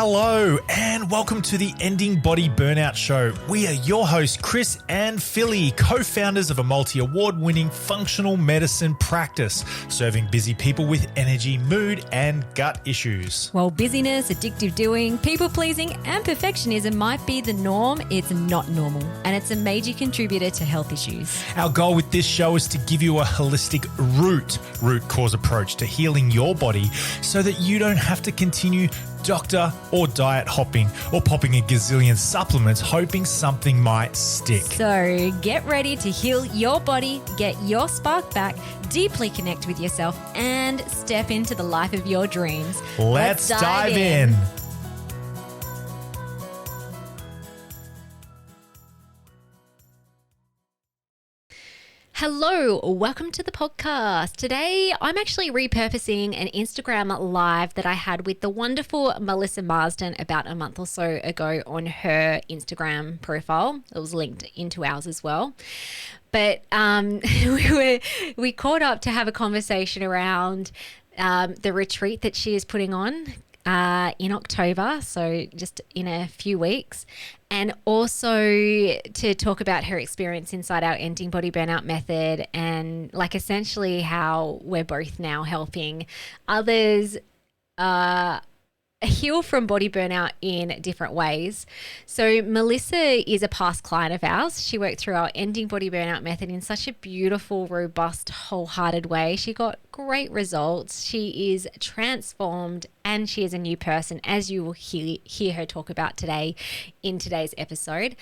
Hello and welcome to the Ending Body Burnout Show. We are your hosts, Chris and Philly, co-founders of a multi-award-winning functional medicine practice, serving busy people with energy, mood and gut issues. While busyness, addictive doing, people-pleasing and perfectionism might be the norm, it's not normal, and it's a major contributor to health issues. Our goal with this show is to give you a holistic root cause approach to healing your body so that you don't have to continue doctor or diet hopping or popping a gazillion supplements hoping something might stick. So get ready to heal your body, get your spark back, deeply connect with yourself and step into the life of your dreams. Let's dive in. Hello, welcome to the podcast. Today, I'm actually repurposing an Instagram live that I had with the wonderful Melissa Marsden about a month or so ago on her Instagram profile. It was linked into ours as well. But we caught up to have a conversation around the retreat that she is putting on in October, so just in a few weeks, and also to talk about her experience inside our Ending Body Burnout method and like essentially how we're both now helping others heal from body burnout in different ways. So Melissa is a past client of ours. She worked through our Ending Body Burnout method in such a beautiful, robust, wholehearted way. She got great results. She is transformed and she is a new person, as you will hear her talk about today in today's episode.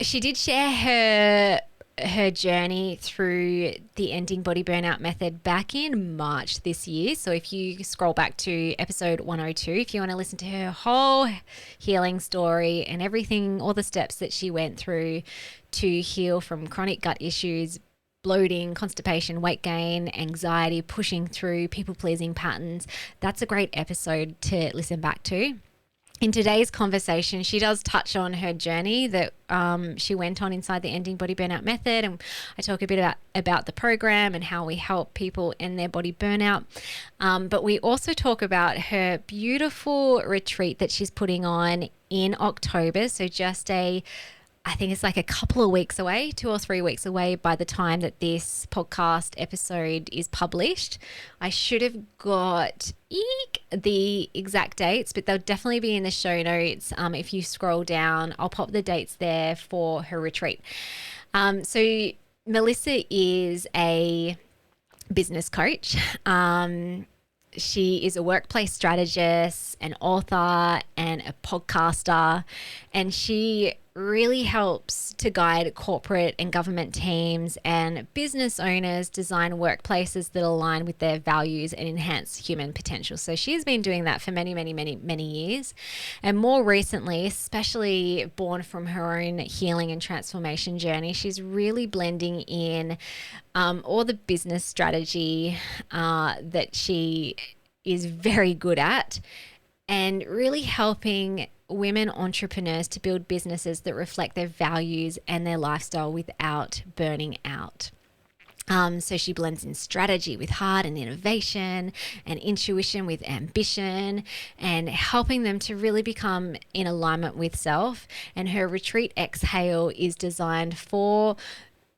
She did share her journey through the Ending Body Burnout method back in March this year. So if you scroll back to episode 102, if you want to listen to her whole healing story and everything, all the steps that she went through to heal from chronic gut issues, bloating, constipation, weight gain, anxiety, pushing through people-pleasing patterns, that's a great episode to listen back to. In today's conversation, she does touch on her journey that she went on inside the Ending Body Burnout method, and I talk a bit about the program and how we help people end their body burnout. But we also talk about her beautiful retreat that she's putting on in October. So I think it's like a couple of weeks away, 2 or 3 weeks away by the time that this podcast episode is published. I should have got the exact dates, but they'll definitely be in the show notes. If you scroll down, I'll pop the dates there for her retreat. So Melissa is a business coach. She is a workplace strategist, an author, and a podcaster, and she really helps to guide corporate and government teams and business owners design workplaces that align with their values and enhance human potential. So she has been doing that for many, many, many, many years. And more recently, especially born from her own healing and transformation journey, she's really blending in all the business strategy that she is very good at and really helping women entrepreneurs to build businesses that reflect their values and their lifestyle without burning out. So she blends in strategy with heart and innovation and intuition with ambition and helping them to really become in alignment with self. And her retreat Exhale is designed for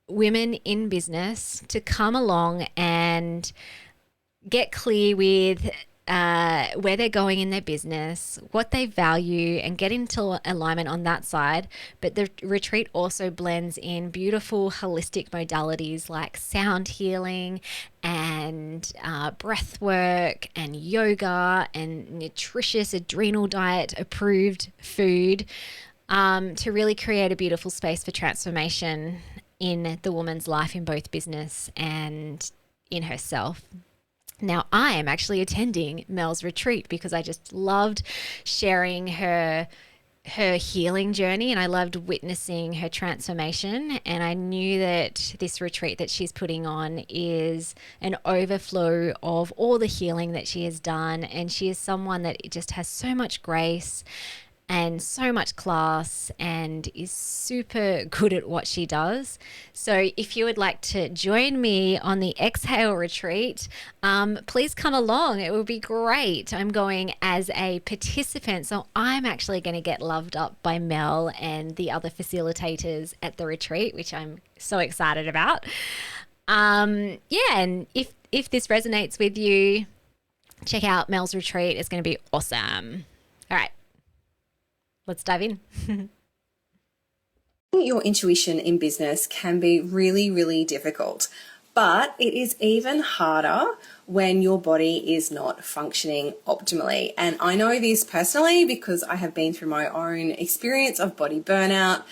women in business to come along and get clear with where they're going in their business, what they value, and get into alignment on that side. But the retreat also blends in beautiful holistic modalities like sound healing and breath work and yoga and nutritious adrenal diet approved food to really create a beautiful space for transformation in the woman's life in both business and in herself. Now, I am actually attending Mel's retreat because I just loved sharing her healing journey and I loved witnessing her transformation. And I knew that this retreat that she's putting on is an overflow of all the healing that she has done. And she is someone that just has so much grace and so much class and is super good at what she does. So if you would like to join me on the Exhale retreat, please come along. It will be great. I'm going as a participant, so I'm actually going to get loved up by Mel and the other facilitators at the retreat, which I'm so excited about. Yeah, and if this resonates with you, check out Mel's retreat. It's going to be awesome. All right, let's dive in. Your intuition in business can be really, really difficult, but it is even harder when your body is not functioning optimally. And I know this personally because I have been through my own experience of body burnout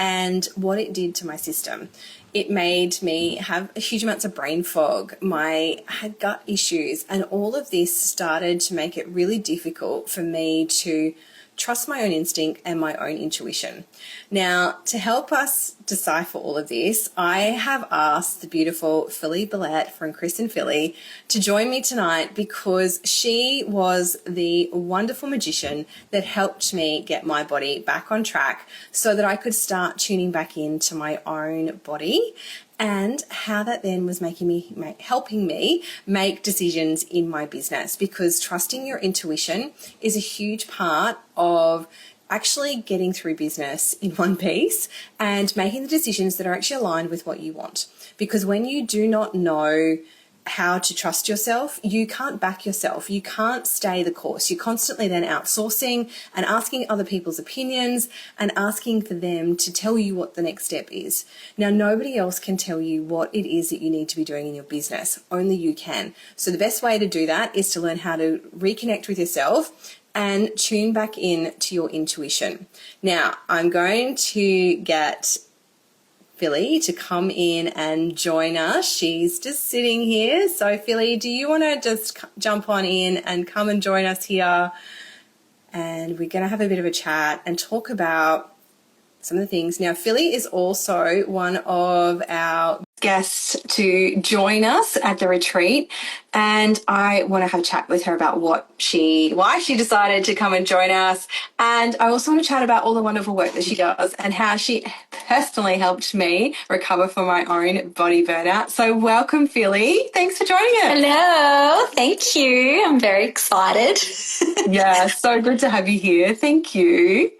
and what it did to my system. It made me have huge amounts of brain fog. I had gut issues, and all of this started to make it really difficult for me to trust my own instinct and my own intuition. Now, to help us decipher all of this, I have asked the beautiful Philly Billette from Chris and Philly to join me tonight because she was the wonderful magician that helped me get my body back on track so that I could start tuning back into my own body, and how that then was helping me make decisions in my business, because trusting your intuition is a huge part of actually getting through business in one piece and making the decisions that are actually aligned with what you want. Because when you do not know how to trust yourself, you can't back yourself. You can't stay the course. You're constantly then outsourcing and asking other people's opinions and asking for them to tell you what the next step is. Now, nobody else can tell you what it is that you need to be doing in your business. Only you can. So the best way to do that is to learn how to reconnect with yourself and tune back in to your intuition. Now, I'm going to get Philly to come in and join us. She's just sitting here. So Philly, do you want to just jump on in and come and join us here? And we're going to have a bit of a chat and talk about some of the things. Now, Philly is also one of our guests to join us at the retreat, and I want to have a chat with her about why she decided to come and join us. And I also want to chat about all the wonderful work that she does and how she personally helped me recover from my own body burnout. So welcome, Philly. Thanks for joining us. Hello, thank you. I'm very excited. Yeah, so good to have you here. Thank you.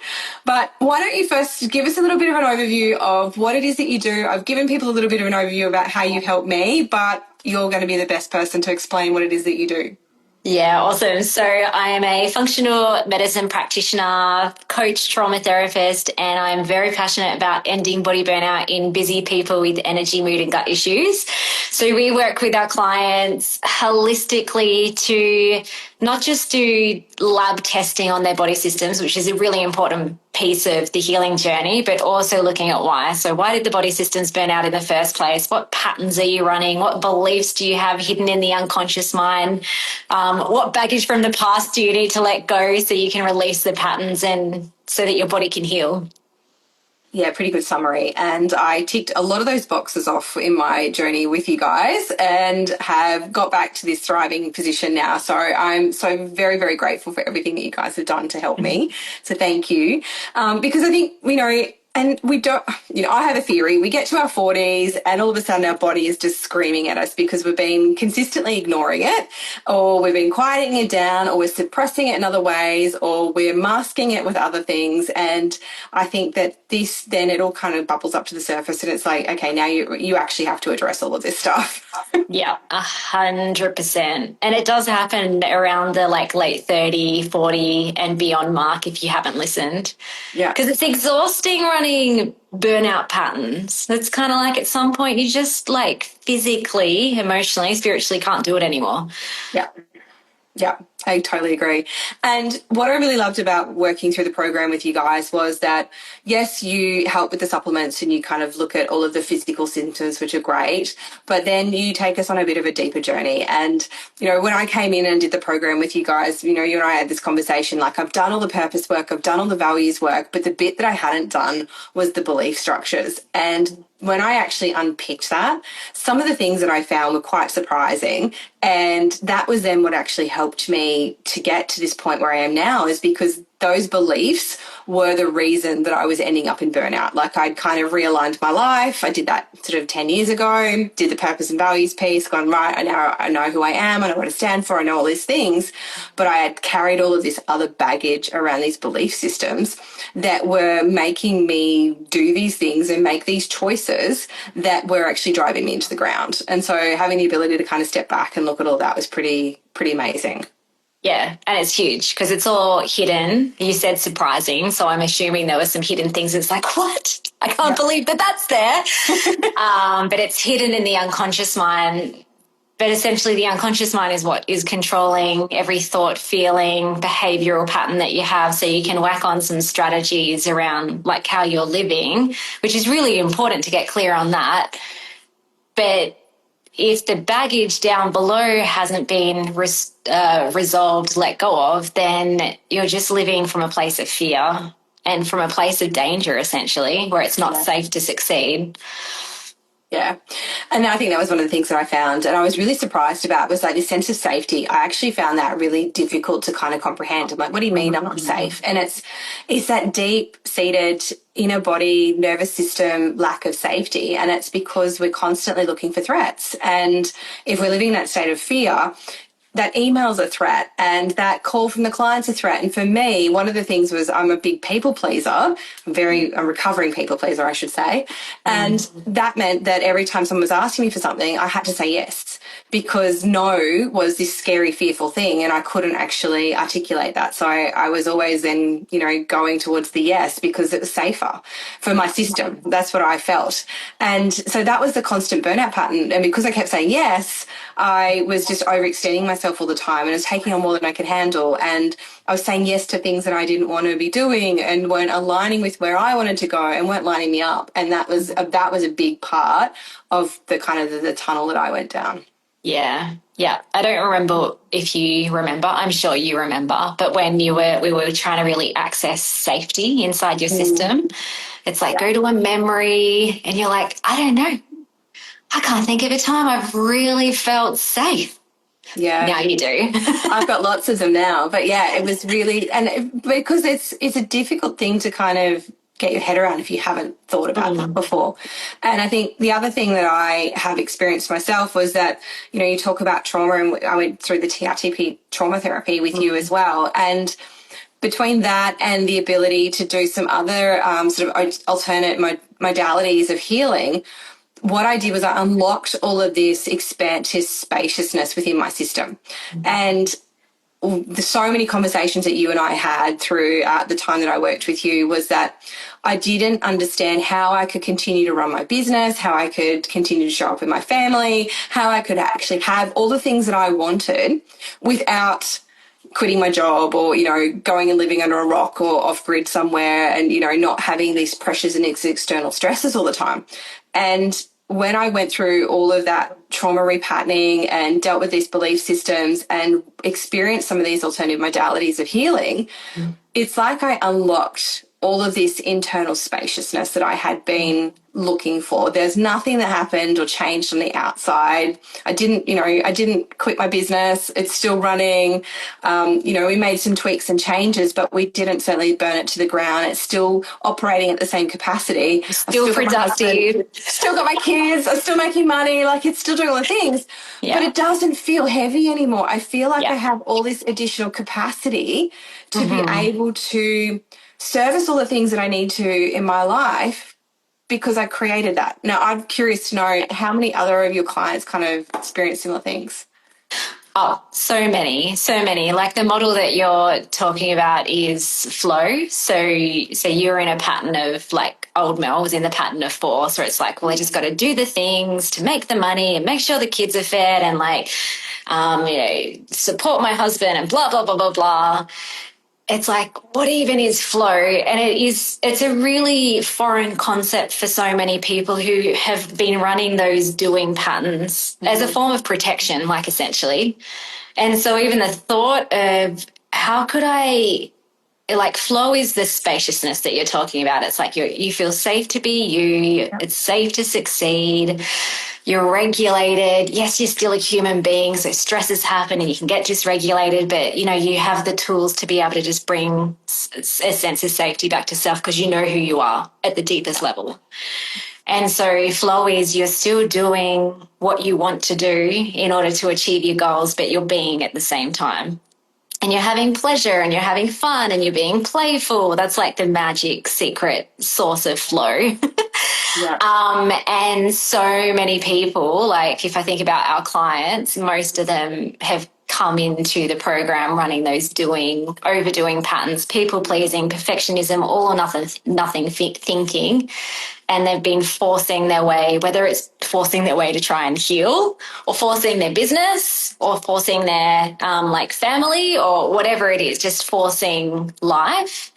But why don't you first give us a little bit of an overview of what it is that you do? I've given people a little bit of an overview about how you help me, but you're going to be the best person to explain what it is that you do. Yeah, awesome. So I am a functional medicine practitioner, coach, trauma therapist, and I'm very passionate about ending body burnout in busy people with energy, mood, and gut issues. So we work with our clients holistically to not just do lab testing on their body systems, which is a really important piece of the healing journey, but also looking at why. So why did the body systems burn out in the first place? What patterns are you running? What beliefs do you have hidden in the unconscious mind? What baggage from the past do you need to let go so you can release the patterns and so that your body can heal? Yeah, pretty good summary. And I ticked a lot of those boxes off in my journey with you guys and have got back to this thriving position now. So I'm so very, very grateful for everything that you guys have done to help me. So thank you. Because I think, and we don't, I have a theory. We get to our 40s and all of a sudden our body is just screaming at us because we've been consistently ignoring it, or we've been quieting it down, or we're suppressing it in other ways, or we're masking it with other things. And I think that then it all kind of bubbles up to the surface and it's like, okay, now you actually have to address all of this stuff. Yeah, 100%. And it does happen around the late 30, 40 and beyond mark if you haven't listened. Yeah. Because it's exhausting running burnout patterns. It's kind of like at some point you just physically, emotionally, spiritually can't do it anymore. Yeah. Yeah, I totally agree. And what I really loved about working through the program with you guys was that, yes, you help with the supplements and you kind of look at all of the physical symptoms, which are great, but then you take us on a bit of a deeper journey. And, when I came in and did the program with you guys, you and I had this conversation, I've done all the purpose work, I've done all the values work, but the bit that I hadn't done was the belief structures. And when I actually unpicked that, some of the things that I found were quite surprising. And that was then what actually helped me to get to this point where I am now, is because those beliefs were the reason that I was ending up in burnout. Like, I'd kind of realigned my life. I did that sort of 10 years ago, did the purpose and values piece, gone, right, I know who I am, I know what I stand for, I know all these things. But I had carried all of this other baggage around these belief systems that were making me do these things and make these choices that were actually driving me into the ground. And so having the ability to kind of step back and look at all that was pretty amazing. Yeah, and it's huge because it's all hidden. You said surprising, so I'm assuming there were some hidden things. It's like, what? I can't believe that that's there. But it's hidden in the unconscious mind. But essentially the unconscious mind is what is controlling every thought, feeling, behavioural pattern that you have, so you can whack on some strategies around like how you're living, which is really important to get clear on that. But if the baggage down below hasn't been resolved, let go of, then you're just living from a place of fear and from a place of danger, essentially, where it's not safe to succeed. Yeah. And I think that was one of the things that I found and I was really surprised about was like this sense of safety. I actually found that really difficult to kind of comprehend. I'm like, what do you mean I'm not safe? And it's that deep-seated inner body, nervous system lack of safety. And it's because we're constantly looking for threats. And if we're living in that state of fear, that email's a threat and that call from the client's a threat. And for me, one of the things was I'm a big people pleaser, a recovering people pleaser, I should say. And that meant that every time someone was asking me for something, I had to say yes, because no was this scary, fearful thing and I couldn't actually articulate that. So I was always then, going towards the yes because it was safer for my system. That's what I felt. And so that was the constant burnout pattern. And because I kept saying yes, I was just overextending myself all the time and I was taking on more than I could handle. And I was saying yes to things that I didn't want to be doing and weren't aligning with where I wanted to go and weren't lining me up. And that was a big part of the kind of the tunnel that I went down. Yeah. Yeah. I don't remember if you remember. I'm sure you remember. But when we were trying to really access safety inside your system, it's like go to a memory and you're like, I don't know. I can't think of a time I've really felt safe. Yeah. Now you do. I've got lots of them now. But yeah, it was really, and because it's a difficult thing to kind of get your head around if you haven't thought about that before. And I think the other thing that I have experienced myself was that, you talk about trauma, and I went through the TRTP trauma therapy with you as well. And between that and the ability to do some other sort of alternate modalities of healing, what I did was I unlocked all of this expansive spaciousness within my system. And the so many conversations that you and I had throughout the time that I worked with you was that I didn't understand how I could continue to run my business, how I could continue to show up with my family, how I could actually have all the things that I wanted without quitting my job or, going and living under a rock or off-grid somewhere and, not having these pressures and external stresses all the time. And when I went through all of that trauma repatterning and dealt with these belief systems and experienced some of these alternative modalities of healing, it's like I unlocked all of this internal spaciousness that I had been looking for. There's nothing that happened or changed on the outside. I didn't quit my business. It's still running. We made some tweaks and changes, but we didn't certainly burn it to the ground. It's still operating at the same capacity. Still productive. Still got my kids. I'm still making money. Like, it's still doing all the things, but it doesn't feel heavy anymore. I feel like I have all this additional capacity to be able to service all the things that I need to in my life because I created that. Now, I'm curious to know how many other of your clients kind of experience similar things. Oh, so many. Like the model that you're talking about is flow. So you're in a pattern of like old Mel was in the pattern of force, where it's like, well, I just got to do the things to make the money and make sure the kids are fed and like, support my husband and blah, blah, blah, blah, blah. It's like, what even is flow? And it's a really foreign concept for so many people who have been running those doing patterns as a form of protection, like essentially. And so even the thought of how could I like flow is the spaciousness that you're talking about. It's like you feel safe to be you. It's safe to succeed. You're regulated. Yes, you're still a human being, so stresses happen and you can get dysregulated, but, you know, you have the tools to be able to just bring a sense of safety back to self because you know who you are at the deepest level. And so flow is you're still doing what you want to do in order to achieve your goals, but you're being at the same time. And you're having pleasure and you're having fun and you're being playful. That's like the magic secret source of flow. And so many people, like if I think about our clients, most of them have come into the program running those overdoing patterns, people pleasing, perfectionism, all or nothing thinking. And they've been forcing their way, whether it's forcing their way to try and heal or forcing their business or forcing their like family or whatever it is, just forcing life.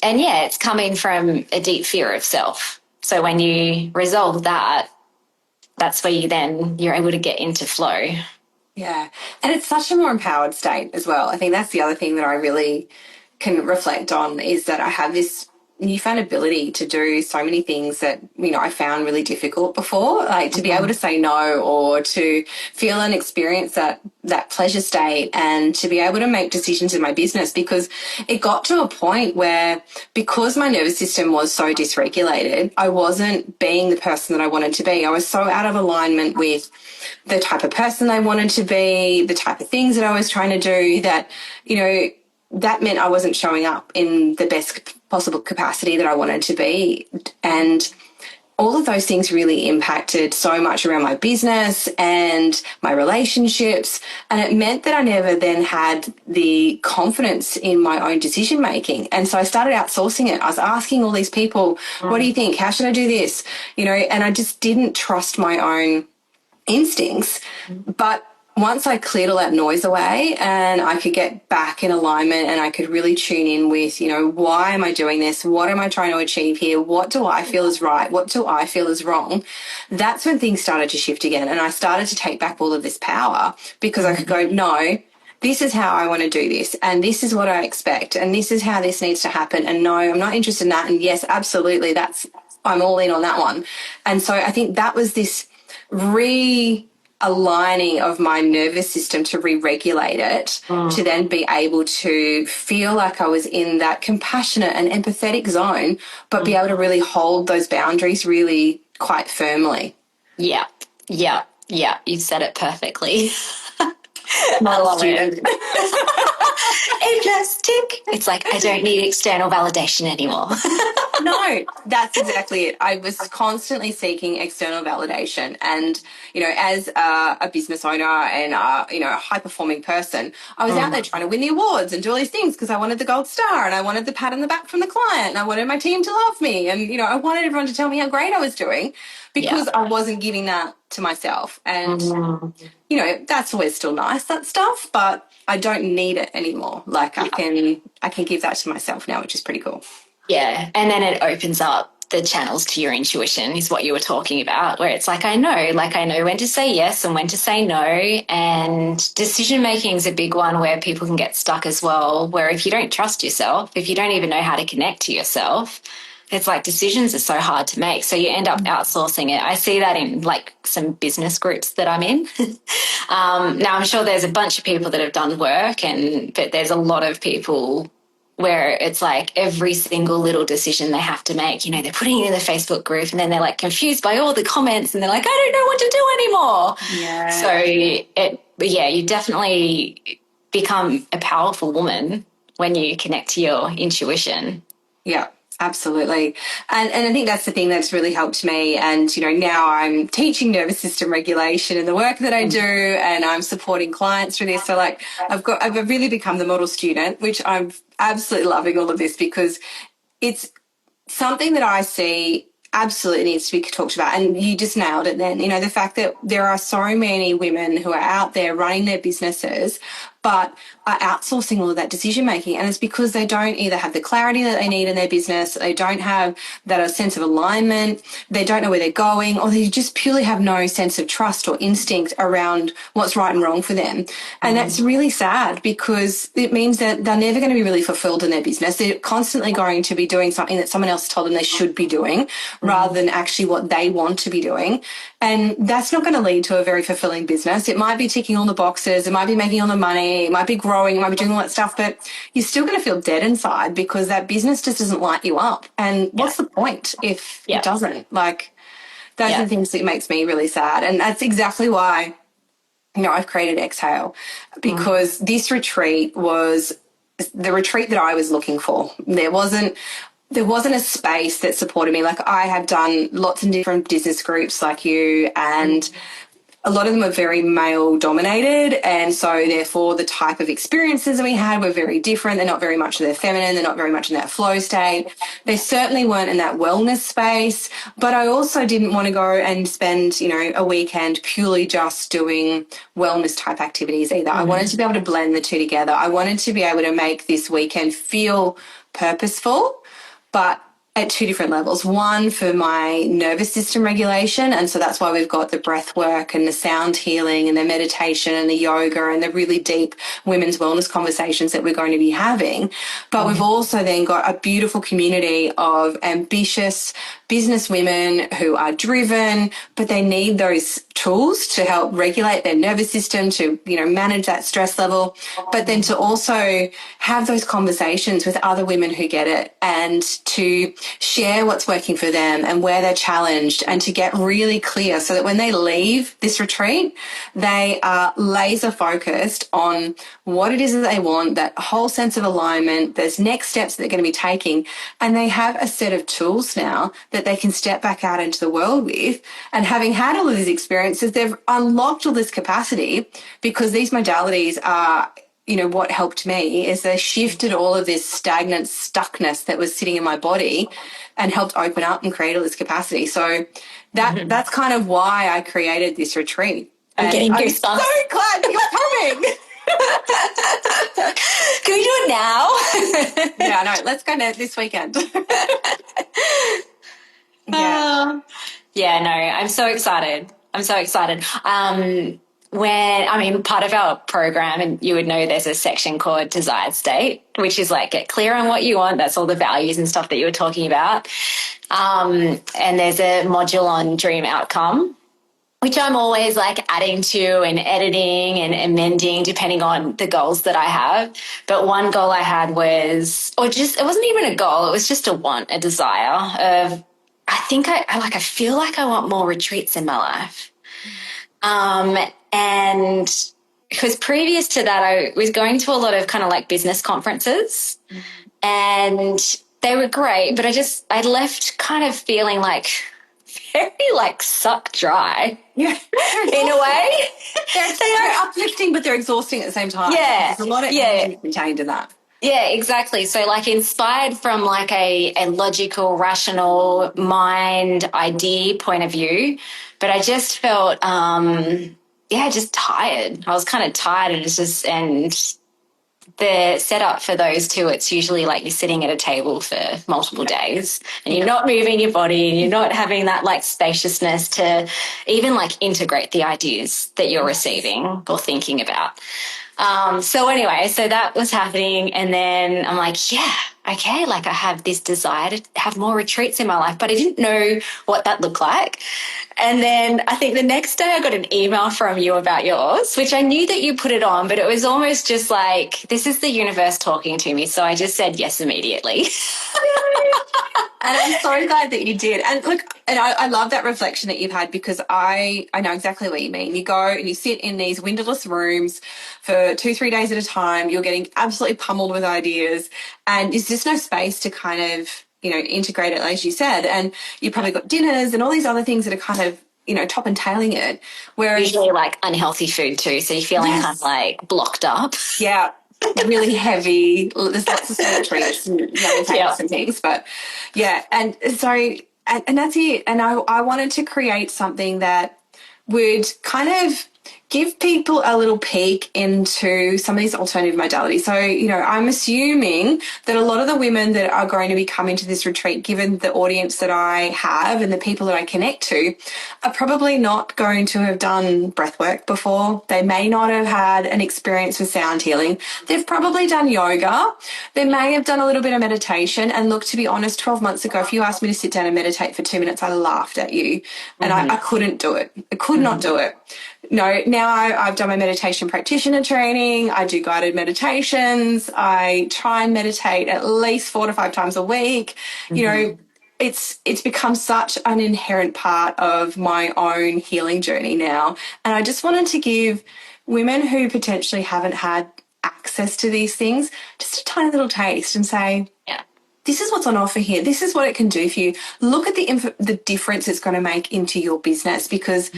And yeah, it's coming from a deep fear of self. So when you resolve that, that's where you're able to get into flow. Yeah. And it's such a more empowered state as well. I think that's the other thing that I really can reflect on is that I have this newfound ability to do so many things that, you know, I found really difficult before, like to be able to say no or to feel and experience that pleasure state and to be able to make decisions in my business, because it got to a point where, because my nervous system was so dysregulated, I wasn't being the person that I wanted to be. I was so out of alignment with the type of person I wanted to be, the type of things that I was trying to do, that, you know, that meant I wasn't showing up in the best possible capacity that I wanted to be. And all of those things really impacted so much around my business and my relationships. And it meant that I never then had the confidence in my own decision making. And so I started outsourcing it. I was asking all these people, what do you think? How should I do this? You know, and I just didn't trust my own instincts. But once I cleared all that noise away and I could get back in alignment and I could really tune in with, you know, why am I doing this? What am I trying to achieve here? What do I feel is right? What do I feel is wrong? That's when things started to shift again. And I started to take back all of this power, because I could go, no, this is how I want to do this. And this is what I expect. And this is how this needs to happen. And no, I'm not interested in that. And yes, absolutely, I'm all in on that one. And so I think that was this aligning of my nervous system to re-regulate it, to then be able to feel like I was in that compassionate and empathetic zone, but be able to really hold those boundaries really quite firmly. Yeah. You said it perfectly. I love it. It just tick. It's like, I don't need external validation anymore. No, that's exactly it. I was constantly seeking external validation. And, you know, as a business owner and, you know, a high-performing person, I was out there trying to win the awards and do all these things because I wanted the gold star and I wanted the pat on the back from the client and I wanted my team to love me. And, you know, I wanted everyone to tell me how great I was doing, because I wasn't giving that to myself. And, you know, that's always still nice, that stuff, but I don't need it anymore. Like I can give that to myself now, which is pretty cool. Yeah. And then it opens up the channels to your intuition, is what you were talking about, where it's like, I know when to say yes and when to say no. And decision making is a big one where people can get stuck as well, where if you don't trust yourself, if you don't even know how to connect to yourself, it's like decisions are so hard to make. So you end up outsourcing it. I see that in like some business groups that I'm in. Now I'm sure there's a bunch of people that have done work, but there's a lot of people where it's like every single little decision they have to make, you know, they're putting it in the Facebook group and then they're like confused by all the comments and they're like, I don't know what to do anymore. Yeah. So you definitely become a powerful woman when you connect to your intuition. Yeah. Absolutely. And I think that's the thing that's really helped me. And, you know, now I'm teaching nervous system regulation in the work that I do, and I'm supporting clients through this. So like I've really become the model student, which I'm absolutely loving all of this, because it's something that I see absolutely needs to be talked about. And you just nailed it then. You know, the fact that there are so many women who are out there running their businesses, but are outsourcing all of that decision making. And it's because they don't either have the clarity that they need in their business, they don't have that sense of alignment, they don't know where they're going, or they just purely have no sense of trust or instinct around what's right and wrong for them. And that's really sad, because it means that they're never going to be really fulfilled in their business. They're constantly going to be doing something that someone else told them they should be doing rather than actually what they want to be doing. And that's not going to lead to a very fulfilling business. It might be ticking all the boxes, it might be making all the money, it might be growing, it might be doing all that stuff, but you're still going to feel dead inside because that business just doesn't light you up. And what's the point if it doesn't? Like, those are the things that makes me really sad. And that's exactly why, I've created Exhale, because this retreat was the retreat that I was looking for. There wasn't a space that supported me. Like, I have done lots of different business groups like you, and a lot of them are very male dominated. And so therefore the type of experiences that we had were very different. They're not very much in their feminine. They're not very much in that flow state. They certainly weren't in that wellness space. But I also didn't want to go and spend, a weekend purely just doing wellness type activities either. I wanted to be able to blend the two together. I wanted to be able to make this weekend feel purposeful, but at two different levels. One, for my nervous system regulation, and so that's why we've got the breath work and the sound healing and the meditation and the yoga and the really deep women's wellness conversations that we're going to be having. But we've also then got a beautiful community of ambitious business women who are driven, but they need those tools to help regulate their nervous system, to, manage that stress level, but then to also have those conversations with other women who get it, and to share what's working for them and where they're challenged, and to get really clear so that when they leave this retreat, they are laser focused on what it is that they want, that whole sense of alignment, those next steps that they're going to be taking, and they have a set of tools now that they can step back out into the world with. And having had all of these experiences, they've unlocked all this capacity, because these modalities are, what helped me is they shifted all of this stagnant stuckness that was sitting in my body and helped open up and create all this capacity. So that's kind of why I created this retreat. I'm getting goosebumps. I'm so glad that you're coming. Can we do it now? Yeah, no, let's go now this weekend. No, I'm so excited. Part of our program, and you would know, there's a section called Desired State, which is like, get clear on what you want. That's all the values and stuff that you were talking about. And there's a module on Dream Outcome, which I'm always like adding to and editing and amending depending on the goals that I have. But one goal I had was, it wasn't even a goal, it was just a want, a desire of, I feel like I want more retreats in my life. And because previous to that, I was going to a lot of kind of like business conferences, and they were great, but I left kind of feeling like very like sucked dry. Yeah. In a way. They're uplifting, but they're exhausting at the same time. Yeah. There's a lot of energy contained in that. Yeah, exactly. So like inspired from like a logical, rational mind idea point of view, but I just felt, just tired. I was kind of tired, and the setup for those two, it's usually like you're sitting at a table for multiple days and you're not moving your body and you're not having that like spaciousness to even like integrate the ideas that you're receiving or thinking about. So that was happening. And then I'm like, okay, like I have this desire to have more retreats in my life, but I didn't know what that looked like. And then I think the next day I got an email from you about yours, which I knew that you put it on, but it was almost just like, this is the universe talking to me. So I just said yes immediately. And I'm so glad that you did. And look, and I love that reflection that you've had, because I know exactly what you mean. You go and you sit in these windowless rooms for 2-3 days at a time. You're getting absolutely pummeled with ideas, and there's just no space to kind of, integrate it, as you said. And you probably got dinners and all these other things that are kind of, top and tailing it. Whereas usually like unhealthy food too. So you're feeling kind of like blocked up. Yeah. Really heavy. There's lots of symmetries and and things, but and so and that's it. And I wanted to create something that would kind of give people a little peek into some of these alternative modalities. So, I'm assuming that a lot of the women that are going to be coming to this retreat, given the audience that I have and the people that I connect to, are probably not going to have done breath work before. They may not have had an experience with sound healing. They've probably done yoga. They may have done a little bit of meditation. And look, to be honest, 12 months ago, if you asked me to sit down and meditate for 2 minutes, I laughed at you. And I couldn't do it. I could not do it. No, now I've done my meditation practitioner training. I do guided meditations. I try and meditate at least 4 to 5 times a week. It's become such an inherent part of my own healing journey now. And I just wanted to give women who potentially haven't had access to these things just a tiny little taste and say, this is what's on offer here. This is what it can do for you. Look at the difference it's going to make into your business, because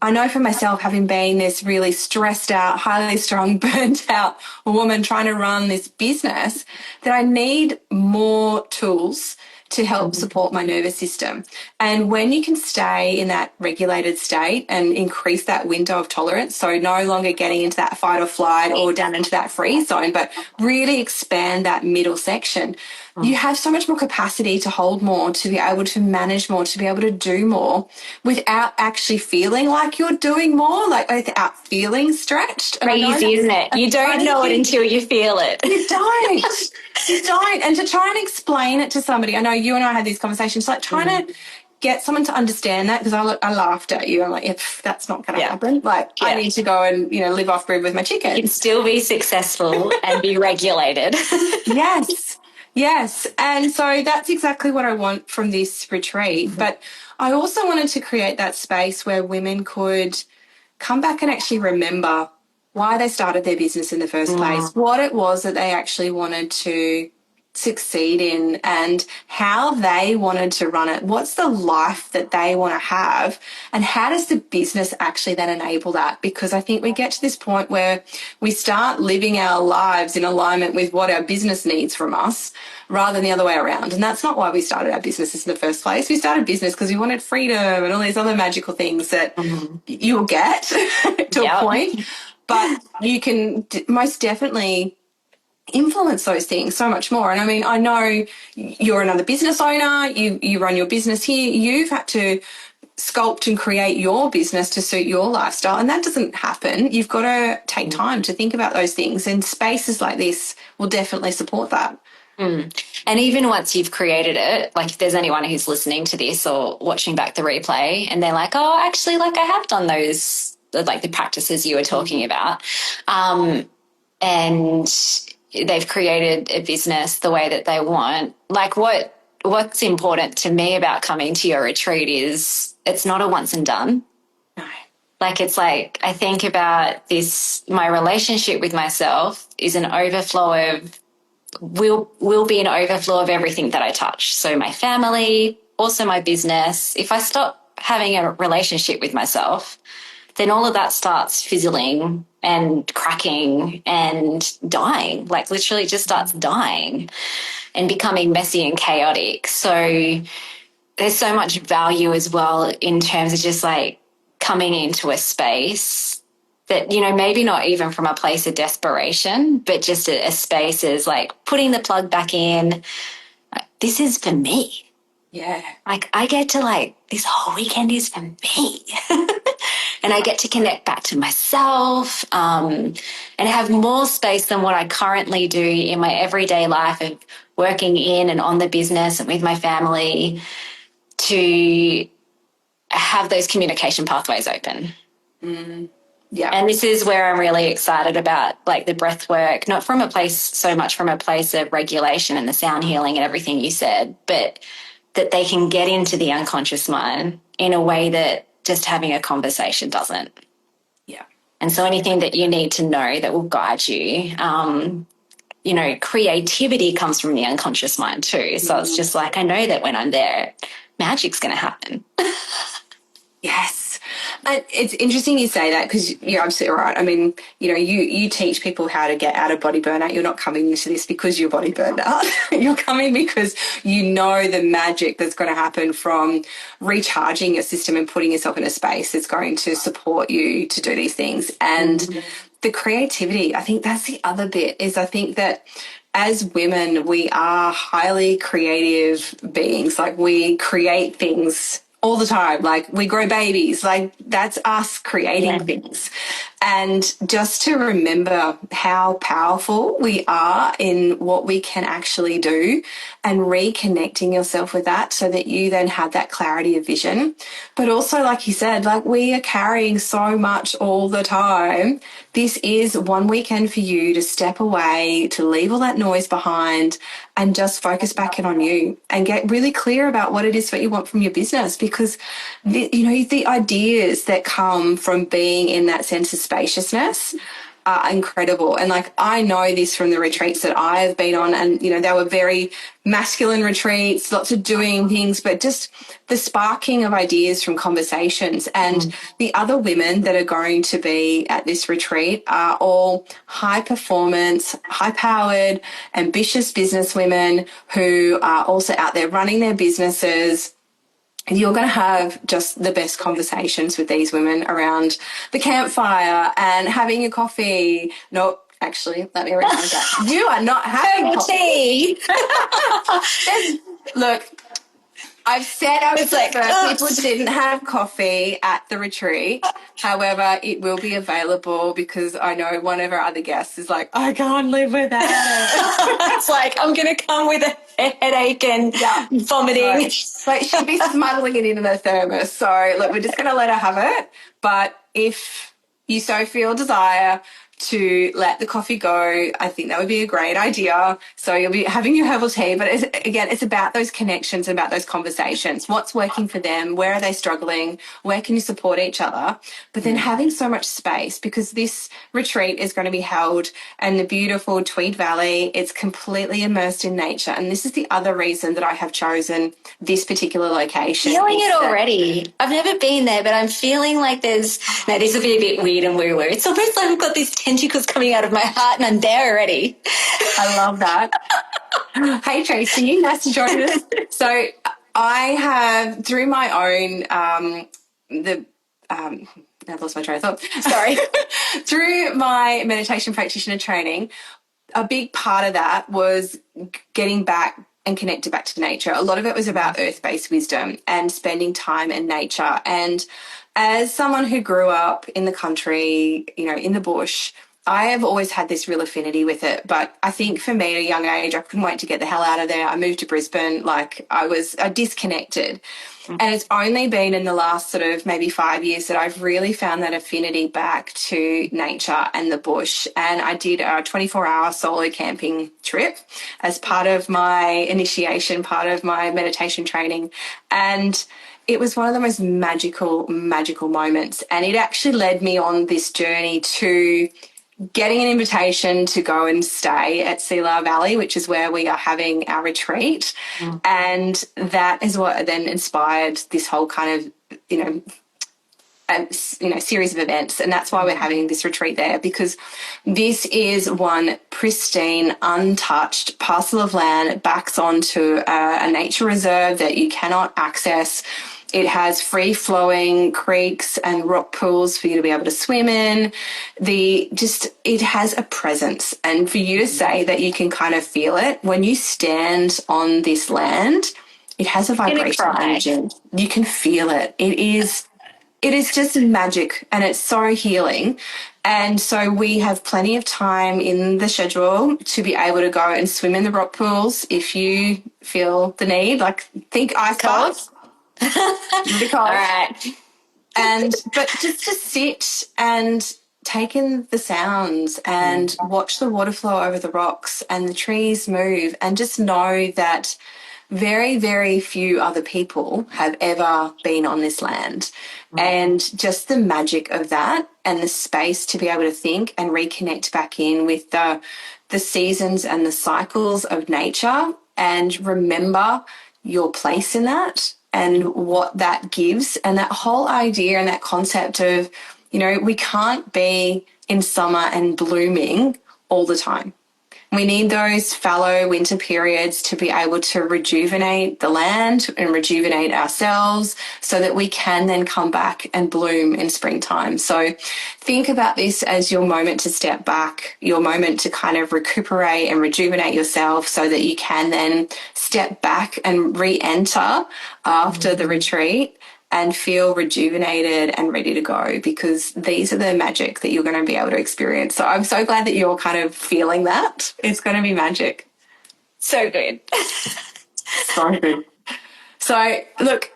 I know for myself, having been this really stressed out, highly strung, burnt out woman trying to run this business, that I need more tools to help support my nervous system. And when you can stay in that regulated state and increase that window of tolerance, so no longer getting into that fight or flight or down into that freeze zone, but really expand that middle section, you have so much more capacity to hold more, to be able to manage more, to be able to do more without actually feeling like you're doing more, like without feeling stretched. Crazy, isn't it? You don't know it until you feel it. You don't. You don't. And to try and explain it to somebody, I know you and I had these conversations, like trying to get someone to understand that, because I laughed at you. I'm like, that's not going to happen. Like, I need to go and, live off grid with my chicken. You can still be successful and be regulated. Yes. And so that's exactly what I want from this retreat. But I also wanted to create that space where women could come back and actually remember why they started their business in the first place, what it was that they actually wanted to succeed in, and how they wanted to run it. What's the life that they want to have, and how does the business actually then enable that? Because I think we get to this point where we start living our lives in alignment with what our business needs from us rather than the other way around. And that's not why we started our businesses in the first place. We started business because we wanted freedom and all these other magical things that you'll get to a point. But you can most definitely influence those things so much more. And I mean, I know you're another business owner, you run your business here, you've had to sculpt and create your business to suit your lifestyle, and that doesn't happen. You've got to take time to think about those things, and spaces like this will definitely support that. And even once you've created it, like if there's anyone who's listening to this or watching back the replay and they're like, oh, actually, like I have done those, like the practices you were talking about, and they've created a business the way that they want. Like what's important to me about coming to your retreat is it's not a once and done. No. Like it's like I think about this, my relationship with myself is an overflow of, will be an overflow of everything that I touch. So my family, also my business. If I stop having a relationship with myself, then all of that starts fizzling and cracking and dying, like literally just starts dying and becoming messy and chaotic. So there's so much value as well in terms of just like coming into a space that, maybe not even from a place of desperation, but just a space is like putting the plug back in. This is for me. Yeah. Like I get to this whole weekend is for me. And I get to connect back to myself and have more space than what I currently do in my everyday life of working in and on the business and with my family, to have those communication pathways open. Yeah. And this is where I'm really excited about like the breath work, not from a place, so much from a place of regulation and the sound healing and everything you said, but that they can get into the unconscious mind in a way that just having a conversation doesn't. Yeah. And so anything that you need to know that will guide you, creativity comes from the unconscious mind too. So it's just like, I know that when I'm there, magic's going to happen. Yes. And it's interesting you say that, because you're absolutely right. I mean, you know, you teach people how to get out of body burnout. You're not coming into this because you're body burned out. You're coming because you know the magic that's going to happen from recharging your system and putting yourself in a space that's going to support you to do these things. And the creativity, I think that's the other bit, is I think that as women, we are highly creative beings. Like, we create things all the time. Like, we grow babies, like that's us creating things. And just to remember how powerful we are in what we can actually do, and reconnecting yourself with that so that you then have that clarity of vision. But also, like you said, like, we are carrying so much all the time. This is one weekend for you to step away, to leave all that noise behind, and just focus back in on you and get really clear about what it is that you want from your business. Because the ideas that come from being in that sense of spaciousness are incredible. And like, I know this from the retreats that I've been on, and you know, they were very masculine retreats, lots of doing things, but just the sparking of ideas from conversations. And the other women that are going to be at this retreat are all high performance, high powered, ambitious business women who are also out there running their businesses. You're going to have just the best conversations with these women around the campfire and having a coffee. No, actually, let me rewind that. You are not having coffee. Look, I've said I was like, people didn't have coffee at the retreat. However, it will be available, because I know one of our other guests is like, I can't live without it. It's like, I'm going to come with a headache and vomiting. Like, she'll be smuggling it in a thermos. So, look, we're just going to let her have it. But if you so feel desire to let the coffee go, I think that would be a great idea. So you'll be having your herbal tea, but it's about those connections and about those conversations. What's working for them? Where are they struggling? Where can you support each other? But then having so much space, because this retreat is going to be held in the beautiful Tweed Valley. It's completely immersed in nature. And this is the other reason that I have chosen this particular location. Feeling it already. I've never been there, but I'm feeling like this will be a bit weird and woo-woo. It's almost like I've got these tentacles coming out of my heart and I'm there already. I love that. Hey, Tracy, nice to join us. So I have, through my own, I've lost my train of thought. Sorry. Through my meditation practitioner training, a big part of that was getting back and connected back to nature. A lot of it was about earth-based wisdom and spending time in nature. And as someone who grew up in the country, you know, in the bush, I have always had this real affinity with it. But I think for me at a young age, I couldn't wait to get the hell out of there. I moved to Brisbane, like I disconnected. And it's only been in the last sort of maybe 5 years that I've really found that affinity back to nature and the bush. And I did a 24-hour solo camping trip as part of my initiation, part of my meditation training. And it was one of the most magical moments. And it actually led me on this journey to getting an invitation to go and stay at Selah Valley, which is where we are having our retreat. And that is what then inspired this whole kind of, series of events. And that's why we're having this retreat there, because this is one pristine, untouched parcel of land. It backs onto a nature reserve that you cannot access. It has free-flowing creeks and rock pools for you to be able to swim in. It has a presence. And for you to say that you can kind of feel it, when you stand on this land, it has a vibrational energy. You can feel it. It is just magic, and it's so healing. And so we have plenty of time in the schedule to be able to go and swim in the rock pools if you feel the need. Like, think ice baths. Because, all right. But just to sit and take in the sounds and watch the water flow over the rocks and the trees move, and just know that very, very few other people have ever been on this land. And just the magic of that, and the space to be able to think and reconnect back in with the seasons and the cycles of nature, and remember your place in that, and what that gives. And that whole idea and that concept of, we can't be in summer and blooming all the time. We need those fallow winter periods to be able to rejuvenate the land and rejuvenate ourselves so that we can then come back and bloom in springtime. So think about this as your moment to step back, your moment to kind of recuperate and rejuvenate yourself so that you can then step back and re-enter after the retreat and feel rejuvenated and ready to go, because these are the magic that you're going to be able to experience. So I'm so glad that you're kind of feeling that. It's going to be magic. So good. So good. So look,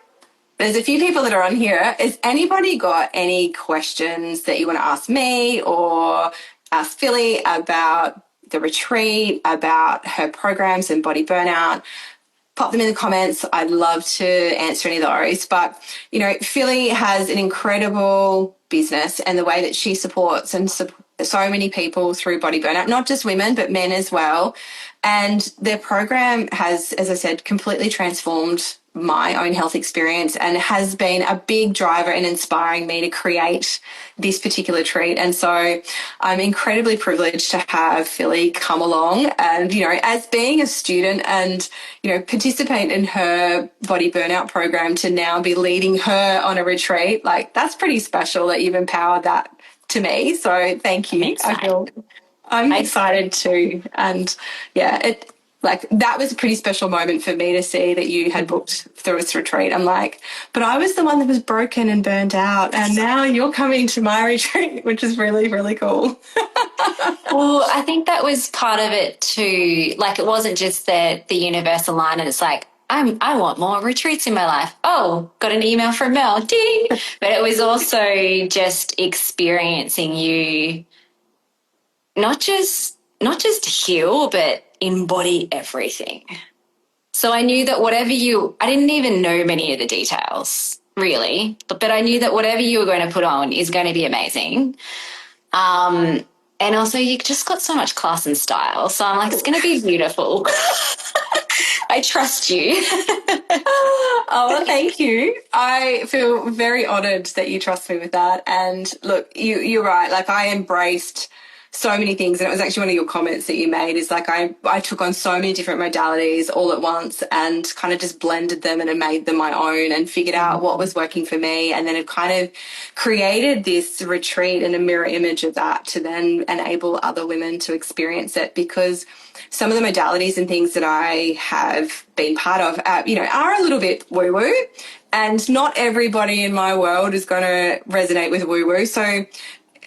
there's a few people that are on here. Has anybody got any questions that you want to ask me or ask Philly about the retreat, about her programs and body burnout? Pop them in the comments. I'd love to answer any of those. But, Philly has an incredible business, and the way that she supports so many people through body burnout, not just women, but men as well. And their program has, as I said, completely transformed my own health experience and has been a big driver in inspiring me to create this particular treat. And so I'm incredibly privileged to have Philly come along and, as being a student and, participate in her body burnout program, to now be leading her on a retreat. Like, that's pretty special that you've empowered that to me. So thank you. I'm excited too. And yeah, that was a pretty special moment for me to see that you had booked through this retreat. I'm like, but I was the one that was broken and burnt out, and now you're coming to my retreat, which is really, really cool. Well, I think that was part of it too. Like, it wasn't just the universe aligned and it's like, I want more retreats in my life. Oh, got an email from Mel. Ding. But it was also just experiencing you not just heal, but embody everything. So I knew that I didn't even know many of the details really, but I knew that whatever you were going to put on is going to be amazing. And also you just got so much class and style. So I'm like, it's going to be beautiful. I trust you. Oh, thank you. I feel very honoured that you trust me with that. And look, you're right. Like, I embraced so many things, and it was actually one of your comments that you made is like, I took on so many different modalities all at once and kind of just blended them and made them my own and figured out what was working for me, and then have kind of created this retreat and a mirror image of that to then enable other women to experience it, because some of the modalities and things that I have been part of, are a little bit woo-woo, and not everybody in my world is going to resonate with woo-woo. So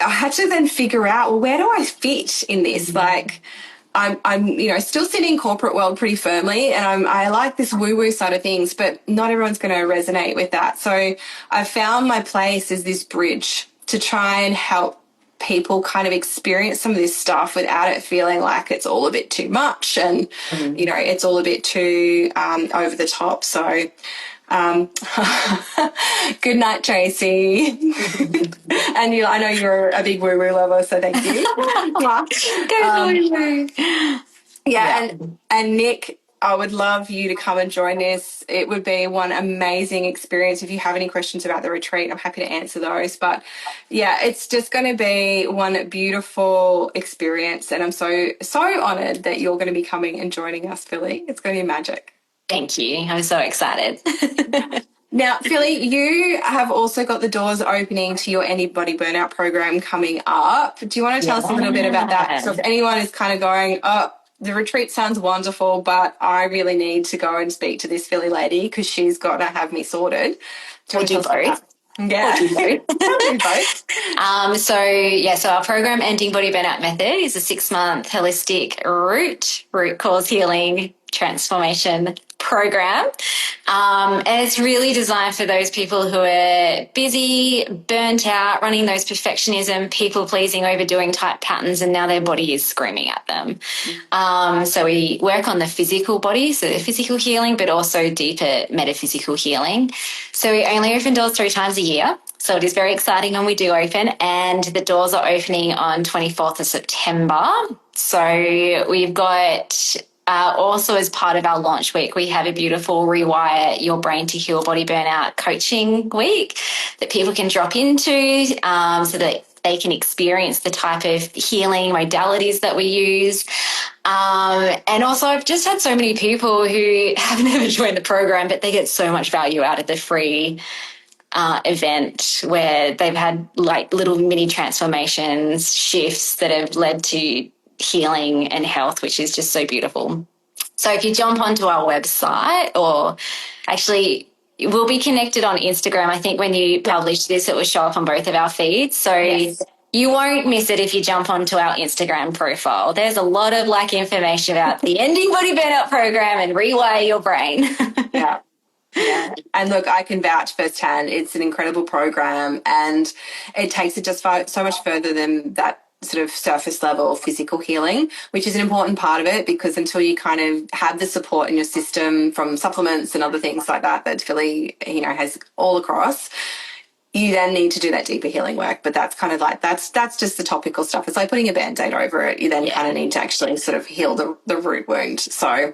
I had to then figure out, well, where do I fit in this? Like, I'm still sitting in corporate world pretty firmly, and I like this woo-woo side of things, but not everyone's going to resonate with that. So I found my place as this bridge to try and help people kind of experience some of this stuff without it feeling like it's all a bit too much and, it's all a bit too over the top. So good night, Tracy. And I know you're a big woo-woo lover, so thank you. And Nick, I would love you to come and join this. It would be one amazing experience. If you have any questions about the retreat, I'm happy to answer those. But yeah, it's just going to be one beautiful experience, and I'm so honoured that you're going to be coming and joining us, Philly. It's going to be magic. Thank you. I'm so excited. Now, Philly, you have also got the doors opening to your Anybody Burnout program coming up. Do you want to tell us a little bit about that? So if anyone is kind of going, oh, the retreat sounds wonderful, but I really need to go and speak to this Philly lady because she's got to have me sorted. Do you want to tell us about that? Yeah. Do both. So our program, Ending Body Burnout Method, is a 6-month holistic root cause healing transformation program. And it's really designed for those people who are busy, burnt out, running those perfectionism, people-pleasing, overdoing type patterns, and now their body is screaming at them. So we work on the physical body, so the physical healing, but also deeper metaphysical healing. So we only open doors 3 times a year. So it is very exciting when we do open, and the doors are opening on 24th of September. So we've got Also, as part of our launch week, we have a beautiful Rewire Your Brain to Heal Body Burnout coaching week that people can drop into so that they can experience the type of healing modalities that we use. And also, I've just had so many people who have never joined the program, but they get so much value out of the free event where they've had like little mini transformations, shifts that have led to healing and health, which is just so beautiful. So if you jump onto our website, or actually we'll be connected on Instagram. I think when you publish this, it will show up on both of our feeds. So yes, you won't miss it if you jump onto our Instagram profile. There's a lot of like information about the Ending Body Burnout program and Rewire Your Brain. Yeah. Yeah. And look, I can vouch firsthand. It's an incredible program, and it takes it just so much further than that sort of surface level physical healing, which is an important part of it, because until you kind of have the support in your system from supplements and other things like that Philly, has all across, you then need to do that deeper healing work. But that's kind of like, that's just the topical stuff. It's like putting a Band-Aid over it. You then kind of need to actually sort of heal the root wound. So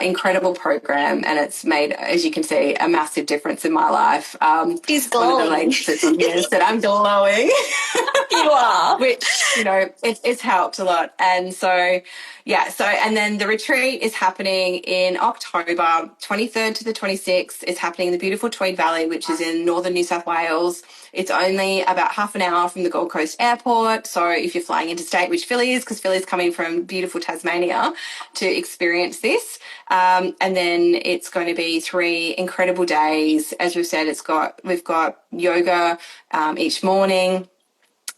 incredible program. And it's made, as you can see, a massive difference in my life. She's glowing. One of the ladies that's on here said, I'm glowing. You are. Which, it's helped a lot. And so, and then the retreat is happening in October, 23rd to the 26th. It's happening in the beautiful Tweed Valley, which is in northern New South Wales. It's only about half an hour from the Gold Coast Airport. So if you're flying interstate, which Philly is, because Philly's coming from beautiful Tasmania to experience this. And then it's going to be 3 incredible days. As we've said, we've got yoga each morning.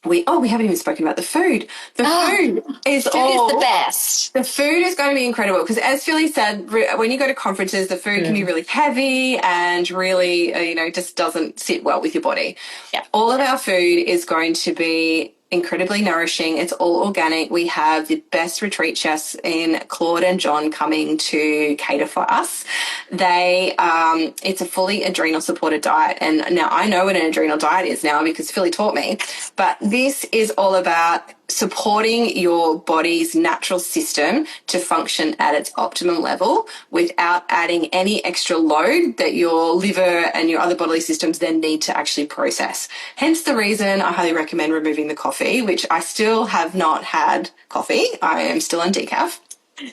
We haven't even spoken about the food. Food is the best. The food is going to be incredible, because as Philly said, when you go to conferences, the food can be really heavy and really, just doesn't sit well with your body. Yeah. All of our food is going to be incredibly nourishing. It's all organic. We have the best retreat chefs in Claude and John coming to cater for us. It's a fully adrenal supported diet. And now I know what an adrenal diet is now, because Philly taught me, but this is all about supporting your body's natural system to function at its optimum level without adding any extra load that your liver and your other bodily systems then need to actually process. Hence the reason I highly recommend removing the coffee, which I still have not had coffee. I am still on decaf.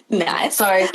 Nice. So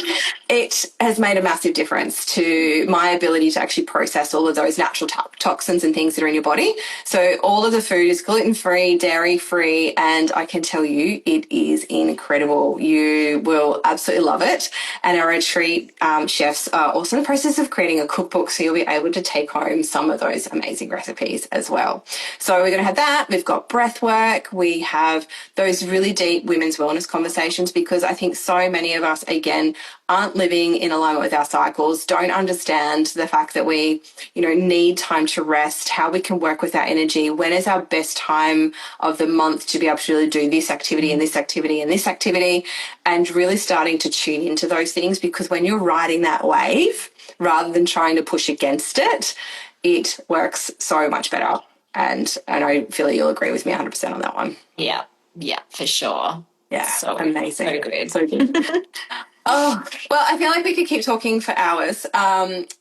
it has made a massive difference to my ability to actually process all of those natural toxins and things that are in your body. So all of the food is gluten-free, dairy-free, and I can tell you it is incredible. You will absolutely love it. And our retreat chefs are also in the process of creating a cookbook, so you'll be able to take home some of those amazing recipes as well. So we're going to have that. We've got breath work. We have those really deep women's wellness conversations, because I think so many of us, again, aren't living in alignment with our cycles, don't understand the fact that we, need time to rest, how we can work with our energy, when is our best time of the month to be able to really do this activity and this activity and this activity, and really starting to tune into those things, because when you're riding that wave, rather than trying to push against it, it works so much better. And I know, Philly, you'll agree with me 100% on that one. Yeah, for sure. Yeah, so amazing. So good. So good. Oh, well, I feel like we could keep talking for hours,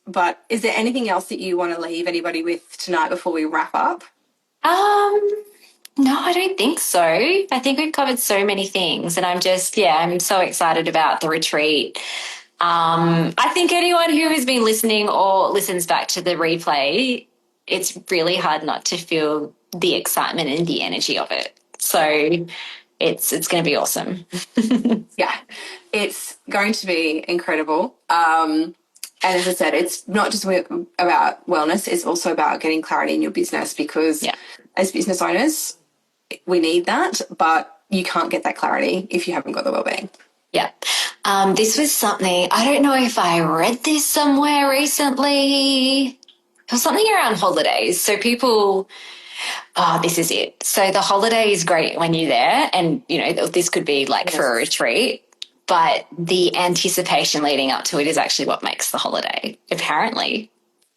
but is there anything else that you want to leave anybody with tonight before we wrap up? No, I don't think so. I think we've covered so many things, and I'm so excited about the retreat. I think anyone who has been listening or listens back to the replay, it's really hard not to feel the excitement and the energy of it. So it's going to be awesome. Yeah, it's going to be incredible. And as I said, it's not just about wellness, it's also about getting clarity in your business, because as business owners, we need that, but you can't get that clarity if you haven't got the wellbeing. Yeah. This was something, I don't know if I read this somewhere recently. It was something around holidays. So people... this is it. So the holiday is great when you're there, and, this could be like for a retreat, but the anticipation leading up to it is actually what makes the holiday, apparently.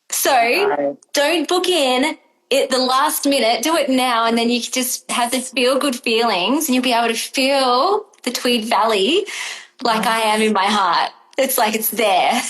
So don't book in at the last minute. Do it now, and then you just have the feel-good feelings, and you'll be able to feel the Tweed Valley like I am in my heart. It's like it's there.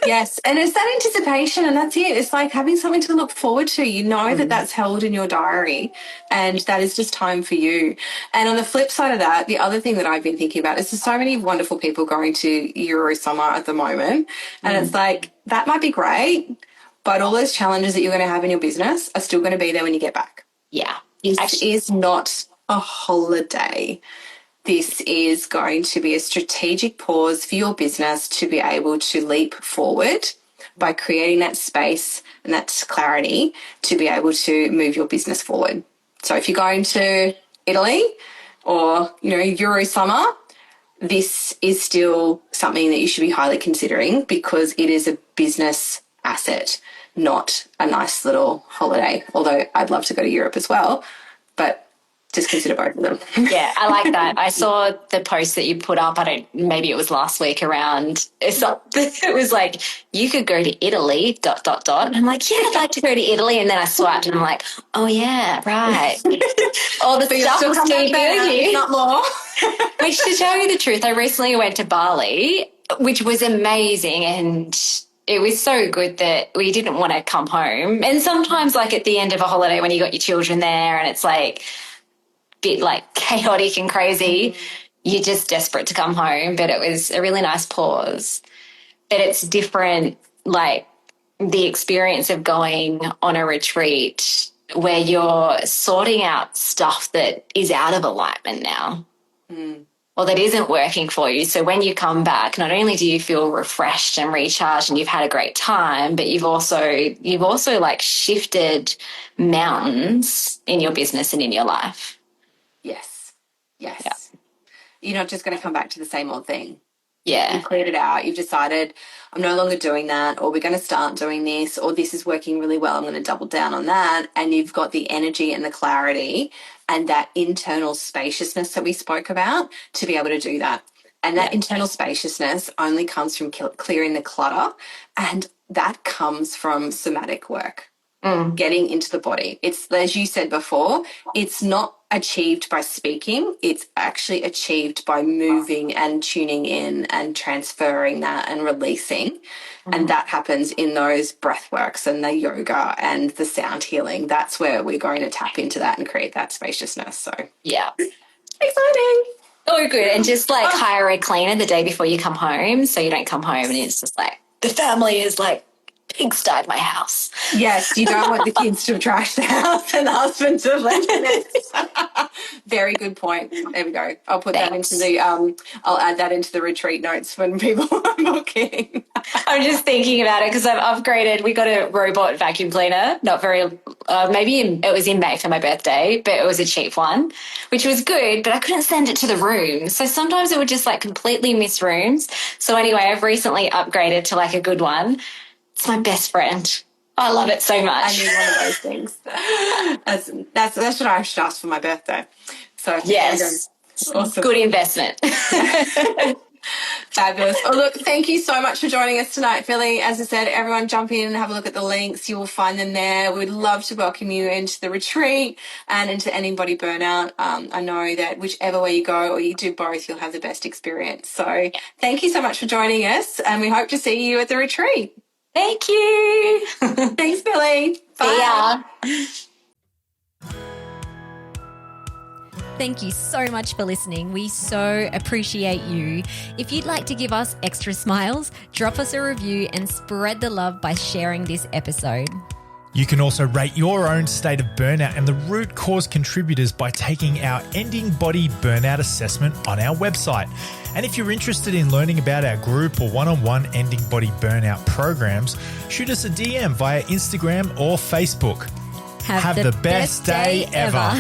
Yes, and it's that anticipation, and that's it. It's like having something to look forward to. You know that that's held in your diary, and that is just time for you. And on the flip side of that, the other thing that I've been thinking about is there's so many wonderful people going to Euro Summer at the moment, and it's like that might be great, but all those challenges that you're going to have in your business are still going to be there when you get back. Yeah. This is not a holiday. This is going to be a strategic pause for your business to be able to leap forward by creating that space and that clarity to be able to move your business forward. So if you're going to Italy or, Euro Summer, this is still something that you should be highly considering because it is a business asset, not a nice little holiday. Although I'd love to go to Europe as well, but just consider both of them. Yeah, I like that. I saw the post that you put up, maybe it was last week around, it was like, you could go to Italy, ... And I'm like, yeah, I'd like to go to Italy. And then I swiped and I'm like, oh yeah, right. All the stuff was too big. Not more. Which, to tell you the truth, I recently went to Bali, which was amazing, and it was so good that we didn't want to come home. And sometimes, like at the end of a holiday when you got your children there and it's like bit like chaotic and crazy, you're just desperate to come home. But it was a really nice pause. But it's different, like the experience of going on a retreat where you're sorting out stuff that is out of alignment now or that isn't working for you. So when you come back, not only do you feel refreshed and recharged and you've had a great time, but you've also like shifted mountains in your business and in your life. Yes. Yeah. You're not just going to come back to the same old thing. Yeah. You've cleared it out. You've decided, I'm no longer doing that, or we're going to start doing this, or this is working really well, I'm going to double down on that. And you've got the energy and the clarity and that internal spaciousness that we spoke about to be able to do that. And that internal spaciousness only comes from clearing the clutter, and that comes from somatic work. Getting into the body. It's, as you said before, it's not achieved by speaking. It's actually achieved by moving and tuning in and transferring that and releasing. And that happens in those breath works and the yoga and the sound healing. That's where we're going to tap into that and create that spaciousness. So yeah. Exciting. Oh, good. And just like hire a cleaner the day before you come home, so you don't come home and it's just like the family is like pigsty my house. Yes, you don't want the kids to trash the house and the husband to live in it. Very good point. There we go. I'll put that into the I'll add that into the retreat notes when people are booking. I'm just thinking about it because I've upgraded. We got a robot vacuum cleaner, not very, it was in May for my birthday, but it was a cheap one, which was good, but I couldn't send it to the room. So sometimes it would just like completely miss rooms. So anyway, I've recently upgraded to like a good one. It's my best friend. I love it so much. I need one of those things. That's what I should ask for my birthday. So yes, awesome. Good investment. Fabulous. Oh, look, thank you so much for joining us tonight, Philly. As I said, everyone jump in and have a look at the links. You will find them there. We'd love to welcome you into the retreat and into Ending Body Burnout. I know that whichever way you go or you do both, you'll have the best experience. So thank you so much for joining us, and we hope to see you at the retreat. Thank you. Thanks, Billy. Bye. See ya. Thank you so much for listening. We so appreciate you. If you'd like to give us extra smiles, drop us a review and spread the love by sharing this episode. You can also rate your own state of burnout and the root cause contributors by taking our Ending Body Burnout assessment on our website. And if you're interested in learning about our group or one-on-one Ending Body Burnout programs, shoot us a DM via Instagram or Facebook. Have the best day ever.